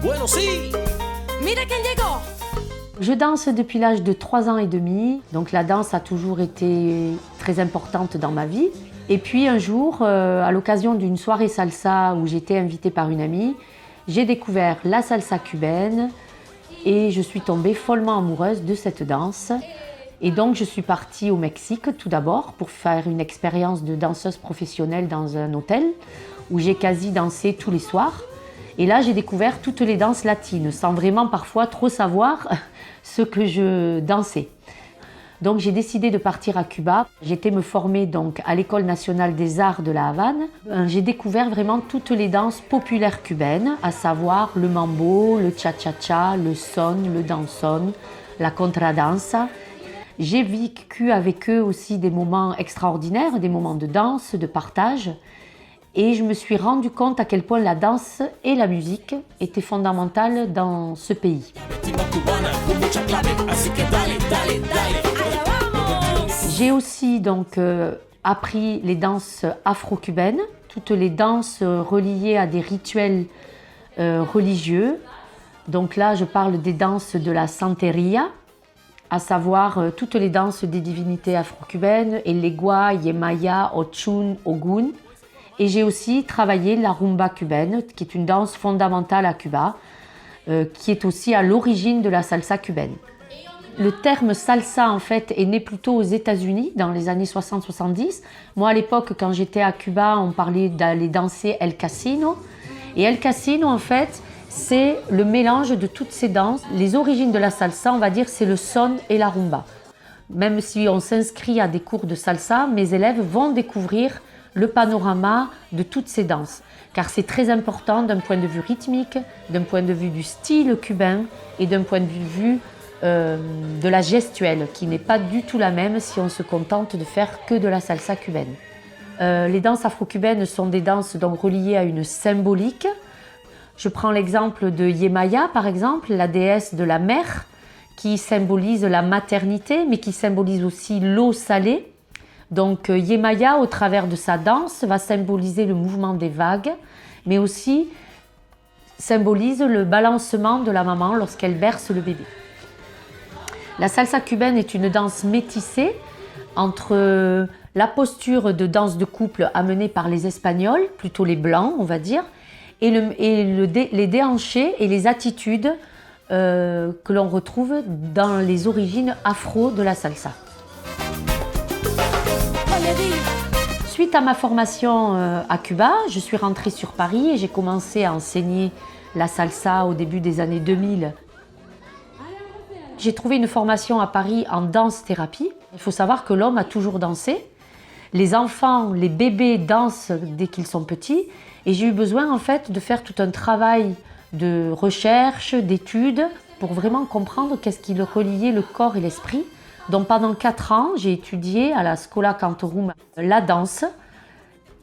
Bueno, sí. Mira quién llegó. Je danse depuis l'âge de 3 ans et demi, donc la danse a toujours été très importante dans ma vie. Et puis un jour, à l'occasion d'une soirée salsa où j'étais invitée par une amie, j'ai découvert la salsa cubaine et je suis tombée follement amoureuse de cette danse. Et donc je suis partie au Mexique tout d'abord pour faire une expérience de danseuse professionnelle dans un hôtel où j'ai quasi dansé tous les soirs. Et là j'ai découvert toutes les danses latines sans vraiment parfois trop savoir ce que je dansais. Donc j'ai décidé de partir à Cuba. J'étais me former donc à l'École nationale des arts de la Havane. J'ai découvert vraiment toutes les danses populaires cubaines, à savoir le mambo, le cha-cha-cha, le son, le danson, la contradanza. J'ai vécu avec eux aussi des moments extraordinaires, des moments de danse, de partage. Et je me suis rendu compte à quel point la danse et la musique étaient fondamentales dans ce pays. J'ai aussi donc appris les danses afro-cubaines, toutes les danses reliées à des rituels religieux. Donc là, je parle des danses de la santeria, à savoir toutes les danses des divinités afro-cubaines, Elegua, Yemaya, Ochun, Ogun. Et j'ai aussi travaillé la rumba cubaine, qui est une danse fondamentale à Cuba, qui est aussi à l'origine de la salsa cubaine. Le terme salsa, en fait, est né plutôt aux États-Unis, dans les années 60-70. Moi, à l'époque, quand j'étais à Cuba, on parlait d'aller danser El Casino. Et El Casino, en fait, c'est le mélange de toutes ces danses. Les origines de la salsa, on va dire, c'est le son et la rumba. Même si on s'inscrit à des cours de salsa, mes élèves vont découvrir le panorama de toutes ces danses. Car c'est très important d'un point de vue rythmique, d'un point de vue du style cubain et d'un point de vue de la gestuelle, qui n'est pas du tout la même si on se contente de faire que de la salsa cubaine. Les danses afro-cubaines sont des danses donc reliées à une symbolique. Je prends l'exemple de Yemaya, par exemple, la déesse de la mer, qui symbolise la maternité, mais qui symbolise aussi l'eau salée. Donc Yemaya, au travers de sa danse, va symboliser le mouvement des vagues, mais aussi symbolise le balancement de la maman lorsqu'elle berce le bébé. La salsa cubaine est une danse métissée entre la posture de danse de couple amenée par les Espagnols, plutôt les Blancs, on va dire, et les déhanchés et les attitudes que l'on retrouve dans les origines afro de la salsa. Suite à ma formation à Cuba, je suis rentrée sur Paris et j'ai commencé à enseigner la salsa au début des années 2000. J'ai trouvé une formation à Paris en danse-thérapie. Il faut savoir que l'homme a toujours dansé. Les enfants, les bébés dansent dès qu'ils sont petits. Et j'ai eu besoin en fait de faire tout un travail de recherche, d'études, pour vraiment comprendre qu'est-ce qui reliait le corps et l'esprit. Donc pendant 4 ans, j'ai étudié à la Schola Cantorum la danse,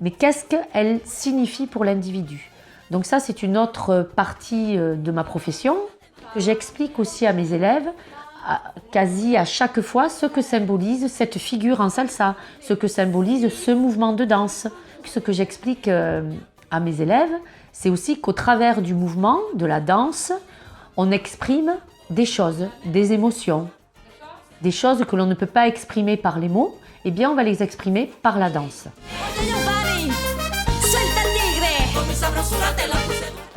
mais qu'est-ce qu'elle signifie pour l'individu. Donc ça, c'est une autre partie de ma profession. J'explique aussi à mes élèves, quasi à chaque fois, ce que symbolise cette figure en salsa, ce que symbolise ce mouvement de danse. Ce que j'explique à mes élèves, c'est aussi qu'au travers du mouvement, de la danse, on exprime des choses, des émotions. Des choses que l'on ne peut pas exprimer par les mots, eh bien on va les exprimer par la danse.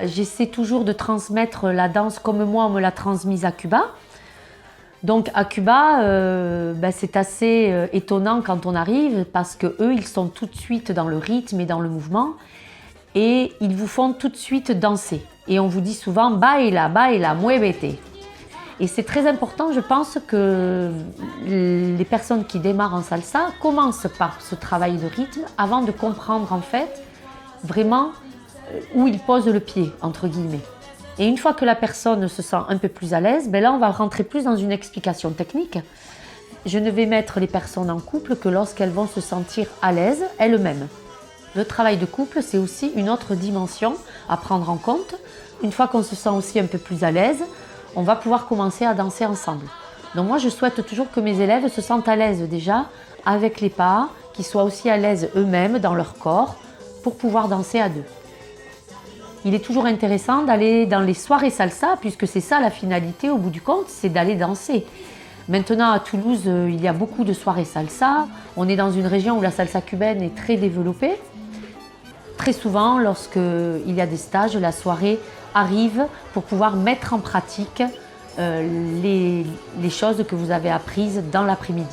J'essaie toujours de transmettre la danse comme moi on me l'a transmise à Cuba. Donc à Cuba, c'est assez étonnant quand on arrive parce qu'eux, ils sont tout de suite dans le rythme et dans le mouvement et ils vous font tout de suite danser. Et on vous dit souvent « baila, baila, muévete ». Et c'est très important, je pense, que les personnes qui démarrent en salsa commencent par ce travail de rythme avant de comprendre en fait vraiment où ils posent le pied, entre guillemets. Et une fois que la personne se sent un peu plus à l'aise, là on va rentrer plus dans une explication technique. Je ne vais mettre les personnes en couple que lorsqu'elles vont se sentir à l'aise elles-mêmes. Le travail de couple, c'est aussi une autre dimension à prendre en compte. Une fois qu'on se sent aussi un peu plus à l'aise, on va pouvoir commencer à danser ensemble. Donc moi, je souhaite toujours que mes élèves se sentent à l'aise déjà avec les pas, qu'ils soient aussi à l'aise eux-mêmes dans leur corps pour pouvoir danser à deux. il est toujours intéressant d'aller dans les soirées salsa, puisque c'est ça la finalité au bout du compte, c'est d'aller danser. Maintenant à Toulouse, il y a beaucoup de soirées salsa. On est dans une région où la salsa cubaine est très développée. Très souvent, lorsqu'il y a des stages, la soirée arrive pour pouvoir mettre en pratique les choses que vous avez apprises dans l'après-midi.